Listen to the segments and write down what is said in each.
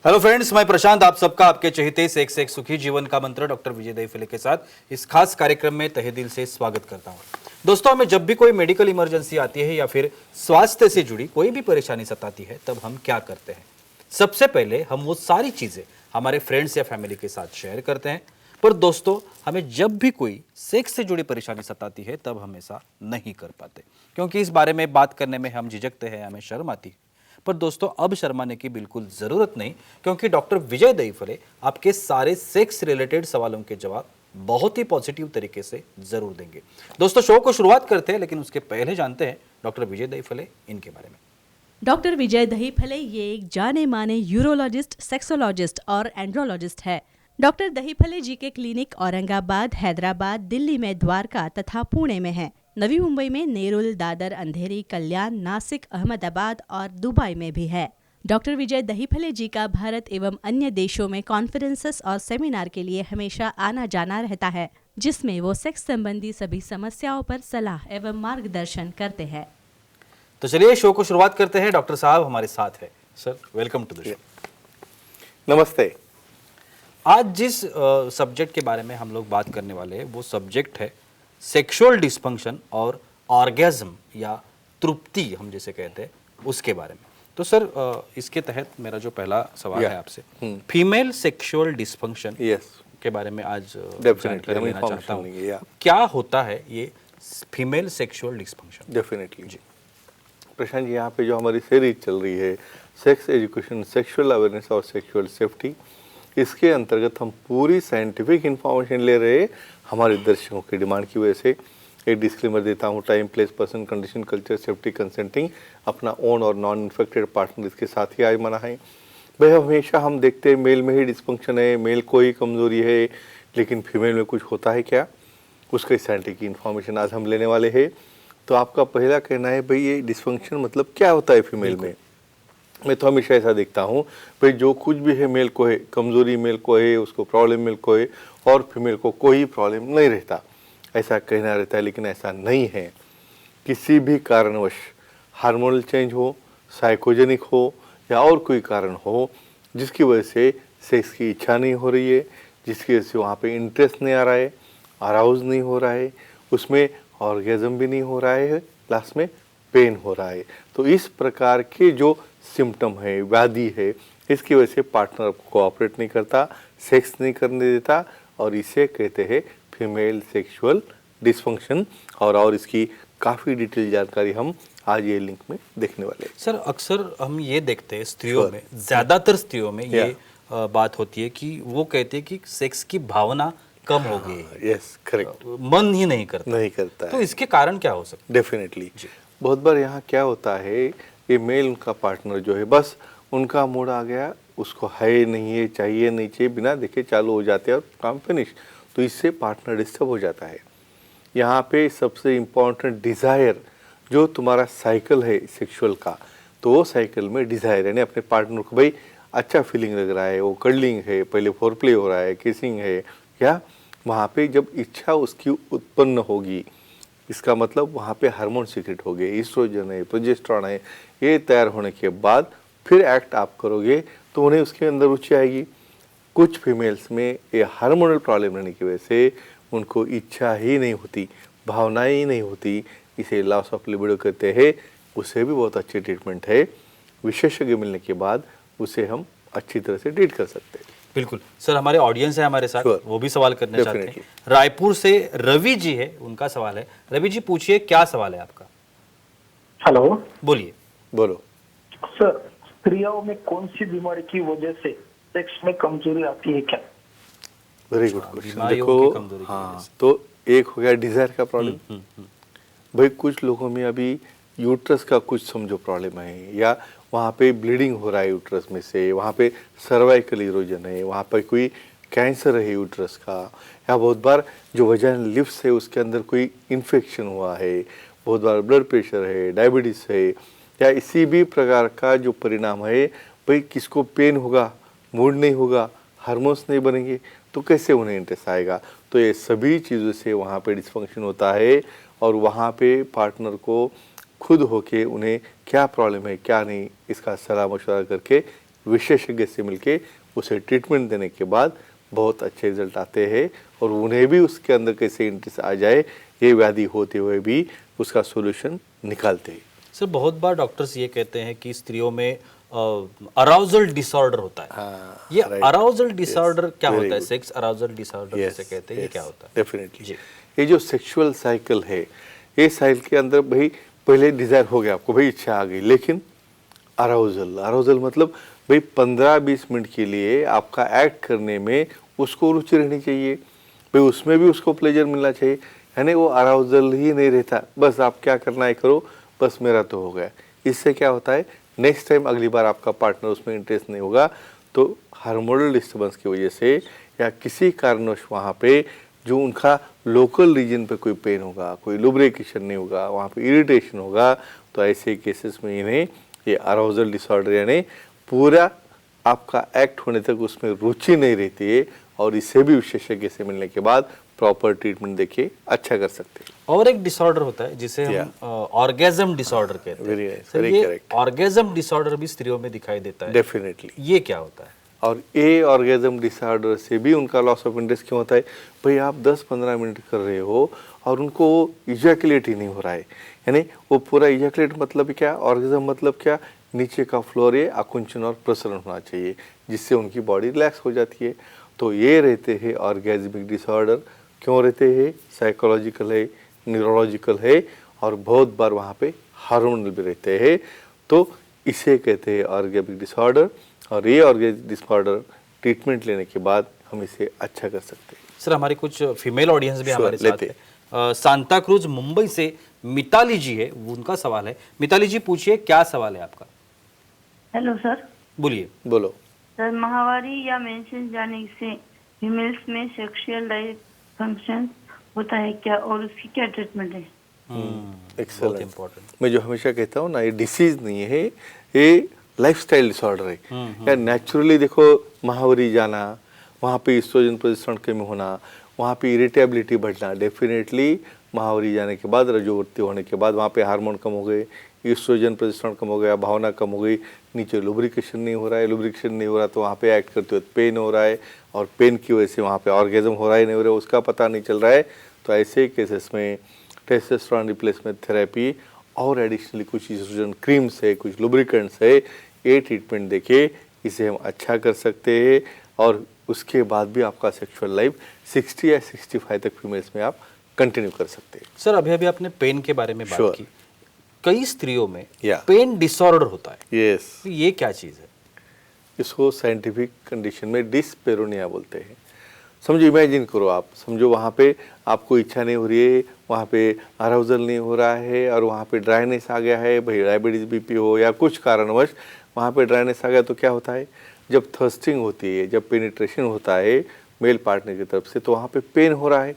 Hello friends, मैं प्रशांत आप सबका आपके चहेते से एक सुखी जीवन का मंत्र डॉक्टर विजय दहीफले के साथ इस खास कार्यक्रम में तहे दिल से स्वागत करता हूं। दोस्तों, हमें जब भी कोई मेडिकल इमरजेंसी आती है या फिर स्वास्थ्य से जुड़ी कोई भी परेशानी सताती है, तब हम क्या करते हैं? सबसे पहले हम वो सारी चीजें हमारे फ्रेंड्स या फैमिली के साथ शेयर करते हैं। पर दोस्तों, हमें जब भी कोई सेक्स से जुड़ी परेशानी सताती है, तब हम ऐसा नहीं कर पाते, क्योंकि इस बारे में बात करने में हम झिझकते हैं, हमें शर्म आती है। पर दोस्तों, अब शर्माने की बिल्कुल जरूरत नहीं, क्योंकि डॉक्टर विजय दहीफले आपके सारे सेक्स रिलेटेड सवालों के जवाब बहुत ही पॉजिटिव तरीके से जरूर देंगे। दोस्तों, शो को शुरुआत करते हैं, लेकिन उसके पहले जानते हैं डॉक्टर विजय दहीफले इनके बारे में। डॉक्टर विजय दहीफले ये एक जाने माने यूरोलॉजिस्ट, सेक्सोलॉजिस्ट और एंड्रोलॉजिस्ट है। डॉक्टर दहीफले जी के क्लिनिक औरंगाबाद, हैदराबाद, दिल्ली में द्वारका तथा पुणे में है। नवी मुंबई में नेरुल, दादर, अंधेरी, कल्याण, नासिक, अहमदाबाद और दुबई में भी है। डॉक्टर विजय दहीफले जी का भारत एवं अन्य देशों में कॉन्फ्रेंसेस और सेमिनार के लिए हमेशा आना जाना रहता है, जिसमें वो सेक्स संबंधी सभी समस्याओं पर सलाह एवं मार्गदर्शन करते हैं। तो चलिए शो को शुरुआत करते हैं। डॉक्टर साहब हमारे साथ है। Sir, welcome to the show. नमस्ते। आज जिस सब्जेक्ट के बारे में हम लोग बात करने वाले हैं, वो सब्जेक्ट है सेक्सुअल डिस्फंक्शन और ऑर्गेज्म या तृप्ति हम जैसे कहते हैं, उसके बारे में। तो सर, इसके तहत मेरा जो पहला सवाल है आपसे, फीमेल सेक्सुअल डिस्फंक्शन के बारे में आज जानकारी लेना चाहता हूँ। क्या होता है ये फीमेल सेक्सुअल डिस्फंक्शन? डेफिनेटली जी प्रशांत जी, यहाँ पे जो हमारी सीरीज चल रही है सेक्स एजुकेशन, सेक्सुअल अवेयरनेस और सेक्सुअल सेफ्टी, इसके अंतर्गत हम पूरी साइंटिफिक इंफॉर्मेशन ले रहे हैं। हमारे दर्शकों की डिमांड की वजह से एक डिस्क्लेमर देता हूँ, time, place, person, condition, culture, safety, consenting, अपना ओन और नॉन इन्फेक्टेड पार्टनर इसके साथ ही आजमाना है। भाई, हमेशा हम देखते हैं मेल में ही डिस्फंक्शन है, मेल को ही कमजोरी है, लेकिन फीमेल में कुछ होता है क्या, उसका साइंटिफिक इंफॉर्मेशन आज हम लेने वाले हैं। तो आपका पहला कहना है भाई, ये डिस्फंक्शन मतलब क्या होता है फीमेल में? मैं तो हमेशा ऐसा देखता हूँ भाई, जो कुछ भी है मेल को है, कमज़ोरी मेल को है, उसको प्रॉब्लम मेल को है, और फीमेल को कोई प्रॉब्लम नहीं रहता, ऐसा कहना रहता है। लेकिन ऐसा नहीं है। किसी भी कारणवश हार्मोनल चेंज हो, साइकोजेनिक हो या और कोई कारण हो, जिसकी वजह से सेक्स की इच्छा नहीं हो रही है, जिसकी वजह से वहाँ पे इंटरेस्ट नहीं आ रहा है, अराउज नहीं हो रहा है, उसमें ऑर्गेज़म भी नहीं हो रहा है, लास्ट में पेन हो रहा है, तो इस प्रकार के जो सिम्टम है, व्याधि है, इसकी वजह से पार्टनर कोऑपरेट नहीं करता, सेक्स नहीं करने देता, और इसे कहते हैं फीमेल सेक्सुअल डिस्फंक्शन। और इसकी काफ़ी डिटेल जानकारी हम आज ये लिंक में देखने वाले हैं। सर, अक्सर हम ये देखते हैं स्त्रियों में, ज़्यादातर स्त्रियों में ये बात होती है कि वो कहते हैं कि सेक्स की भावना कम हो गई है। Yes, correct. मन ही नहीं करता है। तो इसके कारण क्या हो सकते? डेफिनेटली बहुत बार यहाँ क्या होता है, ये मेल उनका पार्टनर जो है, बस उनका मूड आ गया, उसको है नहीं है, चाहिए नहीं चाहिए, बिना देखे चालू हो जाते हैं और काम फिनिश। तो इससे पार्टनर डिस्टर्ब हो जाता है। यहाँ पे सबसे इम्पॉर्टेंट डिज़ायर, जो तुम्हारा साइकिल है सेक्सुअल का, तो वो साइकिल में डिज़ायर यानी अपने पार्टनर को भाई अच्छा फीलिंग लग रहा है, वो कर्लिंग है, पहले फोरप्ले हो रहा है, किसिंग है, क्या वहाँ पे जब इच्छा उसकी उत्पन्न होगी, इसका मतलब वहाँ पे हार्मोन सीक्रेट हो गए, ईस्ट्रोजन है, प्रोजेस्टेरॉन है, ये तैयार होने के बाद फिर एक्ट आप करोगे तो उन्हें उसके अंदर रुचि आएगी। कुछ फीमेल्स में ये हार्मोनल प्रॉब्लम रहने की वजह से उनको इच्छा ही नहीं होती, भावनाएं ही नहीं होती, इसे लॉस ऑफ लिबिडो कहते हैं। उसे भी बहुत अच्छी ट्रीटमेंट है, विशेषज्ञ मिलने के बाद उसे हम अच्छी तरह से ट्रीट कर सकते हैं। बिल्कुल सर, हमारे ऑडियंस है हमारे साथ, वो भी सवाल करने चाहते हैं। रायपुर से रवि जी है, उनका सवाल है। रवि जी, पूछिए, क्या सवाल है आपका? हेलो, बोलिए। बोलो सर। स्त्रियों में कौन सी बीमारी की वजह से सेक्स में कमजोरी आती है क्या? Very good question. देखो, हाँ, तो एक हो गया डिजायर का प्रॉब्लम। भाई, कुछ लोगों में अभी यूट्रस का कुछ समझो प्रॉब्लम है, या वहाँ पे ब्लीडिंग हो रहा है यूट्रस में से, वहाँ पे सर्वाइकल इरोजन है, वहाँ पर कोई कैंसर है यूट्रस का, या बहुत बार जो वजाइनल लिफ्ट है उसके अंदर कोई इन्फेक्शन हुआ है, बहुत बार ब्लड प्रेशर है, डायबिटीज़ है, या इसी भी प्रकार का जो परिणाम है। भाई, किसको पेन होगा, मूड नहीं होगा, हार्मोन्स नहीं बनेंगे, तो कैसे उन्हें इंटरेस्ट आएगा? तो ये सभी चीज़ों से वहाँ पे डिस्फंक्शन होता है, और वहाँ पे पार्टनर को खुद होके उन्हें क्या प्रॉब्लम है क्या नहीं, इसका सलाह मशवरा करके विशेषज्ञ से मिलके उसे ट्रीटमेंट देने के बाद बहुत अच्छे रिजल्ट आते हैं और उन्हें भी उसके अंदर कैसे इंटरेस्ट आ जाए ये व्याधि होते हुए भी उसका सॉल्यूशन निकालते हैं। सर बहुत बार डॉक्टर्स ये कहते हैं कि स्त्रियों में अराउजल डिसऑर्डर होता है। हाँ, ये right. अराउजल डिसऑर्डर क्या very होता है? good. सेक्स अराउजल डिसऑर्डर जिसे कहते हैं, ये क्या होता है? डेफिनेटली जी। ये जो सेक्सुअल साइकिल है, ये साइकिल के अंदर भाई पहले डिजायर हो गया आपको, भाई इच्छा आ गई, लेकिन अराउजल मतलब भाई 15-20 मिनट के लिए आपका एक्ट करने में उसको रुचि रहनी चाहिए, भाई उसमें भी उसको प्लेजर मिलना चाहिए, यानी वो अराउजल ही नहीं रहता, बस आप क्या करना है करो, बस मेरा तो हो गया। इससे क्या होता है, नेक्स्ट टाइम अगली बार आपका पार्टनर उसमें इंटरेस्ट नहीं होगा, तो हार्मोनल डिस्टर्बेंस की वजह से या किसी कारणवश वहाँ पे जो उनका लोकल रीजन पे कोई पेन होगा, कोई लुब्रिकेशन नहीं होगा, वहाँ पे इरिटेशन होगा, तो ऐसे केसेस में इन्हें ये अराउजल डिसऑर्डर यानी पूरा आपका एक्ट होने तक उसमें रुचि नहीं रहती है, और इससे भी विशेषज्ञ से मिलने के बाद प्रॉपर ट्रीटमेंट देके अच्छा कर सकते हैं। और एक डिसऑर्डर होता है जिसे हम ऑर्गेजम डिसऑर्डर कहते हैं। Very nice, सर, very ये correct. ऑर्गेजम डिसऑर्डर भी स्त्रियों में दिखाई देता है। डेफिनेटली। ये क्या होता है? और ये ऑर्गेजम डिसऑर्डर से भी उनका लॉस ऑफ इंटरेस्ट क्यों होता है, भाई आप 10-15 मिनट कर रहे हो और उनको इजैकुलेट ही नहीं हो रहा है, यानी वो पूरा इजैकुलेट मतलब क्या, ऑर्गेजम मतलब क्या, नीचे का फ्लोर ये आकुंचन और प्रसरण होना चाहिए जिससे उनकी बॉडी रिलैक्स हो जाती है। तो ये रहते हैं ऑर्गेजमिक डिसऑर्डर। क्यों रहते हैं, साइकोलॉजिकल है, न्यूरोलॉजिकल है, और बहुत बार वहाँ पे हार्मोनल भी रहते हैं, तो इसे कहते हैं ऑर्गेजमिक डिसऑर्डर। और ये ऑर्गेजमिक डिसऑर्डर ट्रीटमेंट लेने के बाद हम इसे अच्छा कर सकते हैं। सर हमारी कुछ फीमेल ऑडियंस भी Sure, हमारे साथ लेते है। सांता क्रूज मुंबई से मिताली जी है, उनका सवाल है। मिताली जी पूछिए, क्या सवाल है आपका? Hello sir. बोलिए। बोलो। सर माहवारी या मेंसेस जाने से फीमेल्स में सेक्सुअल लाइफ फंक्शन होता है क्या, और उसकी क्या ट्रीटमेंट है? बहुत एक्सेलेंट। इंपॉर्टेंट। मैं जो हमेशा कहता हूँ ना, ये डिसीज नहीं है, ये लाइफस्टाइल डिसऑर्डर है। या नेचुरली देखो, माहवारी जाना, वहाँ पे ईस्ट्रोजन प्रोजेस्टेरोन कमी होना, वहाँ पे इरिटेबिलिटी बढ़ना, डेफिनेटली माहवारी जाने के बाद, रजोवृत्ति होने के बाद वहाँ पे हार्मोन कम हो गए, ईस्ट्रोजन प्रोजेस्टेरोन कम हो गया, भावना कम हो गई, नीचे लुब्रिकेशन नहीं हो रहा है, लुब्रिकेशन नहीं हो रहा तो वहाँ पे एक्ट करते हुए पेन हो रहा है, और पेन की वजह से वहाँ पे ऑर्गेजम हो रहा है नहीं हो रहा है, उसका पता नहीं चल रहा है। तो ऐसे केसेस में टेस्टोस्टेरोन रिप्लेसमेंट थेरेपी और एडिशनली कुछ ईस्ट्रोजन क्रीम्स है, कुछ लुब्रिकेंट्स है, ये ट्रीटमेंट देके इसे हम अच्छा कर सकते हैं, और उसके बाद भी आपका सेक्सुअल लाइफ 60 या 65 तक फीमेल्स में आप कंटिन्यू कर सकते हैं। सर अभी अभी आपने पेन के बारे में बात Sure. की, कई स्त्रियों में Yeah. पेन डिसऑर्डर होता है। यस, तो ये क्या चीज है? इसको साइंटिफिक कंडीशन में डिस्पेरोनिया बोलते हैं। समझो, इमेजिन करो, आप समझो वहाँ पे आपको इच्छा नहीं हो रही है, वहाँ पे अराउजल नहीं हो रहा है, और वहाँ पे ड्राइनेस आ गया है, भाई डायबिटीज बीपी हो या कुछ कारणवश वहाँ पे ड्राइनेस आ गया, तो क्या होता है, जब थर्स्टिंग होती है, जब पेनिट्रेशन होता है मेल पार्टनर की तरफ से, तो वहाँ पे पेन हो रहा है।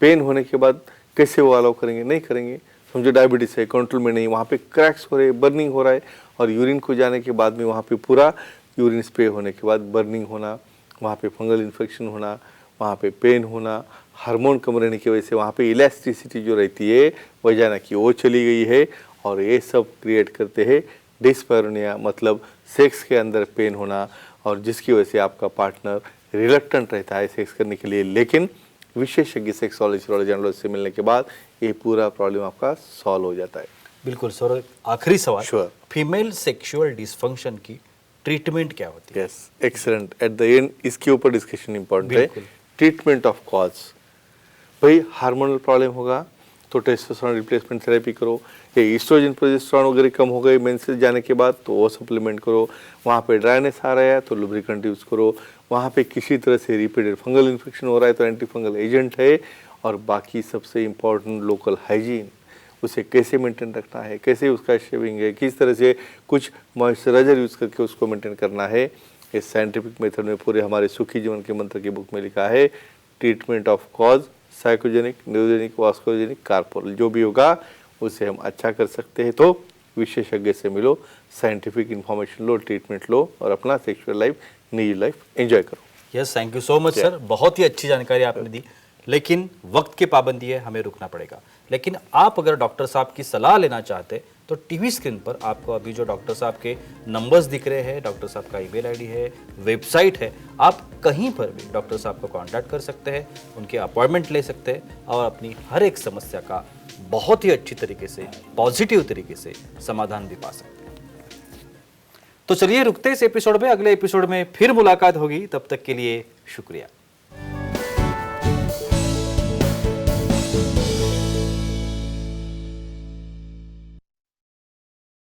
पेन होने के बाद कैसे वो अलाउ करेंगे, नहीं करेंगे। समझो डायबिटीज है, कंट्रोल में नहीं, वहाँ पे क्रैक्स हो रहे हैं, बर्निंग हो रहा है, और यूरिन को जाने के बाद में वहाँ पे पूरा यूरिन स्प्रे होने के बाद बर्निंग होना, वहाँ पे फंगल इन्फेक्शन होना, वहाँ पे पेन होना, हार्मोन कम रहने की वजह से वहाँ पे इलास्टिसिटी जो रहती है वजाना की वो चली गई है, और ये सब क्रिएट करते हैं डिस्पेरोनिया, मतलब सेक्स के अंदर पेन होना, और जिसकी वजह से आपका पार्टनर रिलक्टेंट रहता है सेक्स करने के लिए। लेकिन विशेषज्ञ सेक्सोलॉजी से मिलने के बाद ये पूरा प्रॉब्लम आपका सॉल्व हो जाता है। बिल्कुल सर, आखिरी सवाल, Sure. फीमेल सेक्सुअल डिसफंक्शन की ट्रीटमेंट क्या होती है? Yes, excellent. At the end इसके ऊपर डिस्कशन इंपॉर्टेंट है। बिल्कुल। ट्रीटमेंट ऑफ कॉज, भाई हार्मोनल प्रॉब्लम होगा तो टेस्टोस्टेरोन रिप्लेसमेंट थेरेपी करो, ये ईस्ट्रोजन प्रोजेस्टेरोन वगैरह कम हो गए मेंसेस जाने के बाद तो वो सप्लीमेंट करो, वहाँ पे ड्राइनेस आ रहा है तो लुब्रिकेंट यूज़ करो, वहाँ पे किसी तरह से रिपीटेड फंगल इन्फेक्शन हो रहा है तो एंटी फंगल एजेंट है, और बाकी सबसे इम्पॉर्टेंट लोकल हाइजीन, उसे कैसे मेंटेन रखना है, कैसे उसका शेविंग है, किस तरह से कुछ मॉइस्चराइजर यूज़ करके उसको मेंटेन करना है। ये साइंटिफिक मेथड में पूरे हमारे सुखी जीवन के मंत्र की बुक में लिखा है। Treatment of cause, psychogenic, neurogenic, vasculogenic, corporal, जो भी होगा उसे हम अच्छा कर सकते हैं। तो विशेषज्ञ से मिलो, साइंटिफिक इंफॉर्मेशन लो, ट्रीटमेंट लो, और अपना सेक्सुअल लाइफ, निजी लाइफ एंजॉय करो। Yes, thank you so much sir, बहुत ही अच्छी जानकारी आपने दी, लेकिन वक्त की पाबंदी है, हमें रुकना पड़ेगा। लेकिन आप अगर डॉक्टर साहब की सलाह लेना चाहते तो टीवी स्क्रीन पर आपको अभी जो डॉक्टर साहब के नंबर्स दिख रहे हैं, डॉक्टर साहब का ईमेल आईडी है, वेबसाइट है, आप कहीं पर भी डॉक्टर साहब को कांटेक्ट कर सकते हैं, उनके अपॉइंटमेंट ले सकते हैं और अपनी हर एक समस्या का बहुत ही अच्छी तरीके से, पॉजिटिव तरीके से समाधान भी पा सकते हैं। तो चलिए रुकते इस एपिसोड में, अगले एपिसोड में फिर मुलाकात होगी, तब तक के लिए शुक्रिया।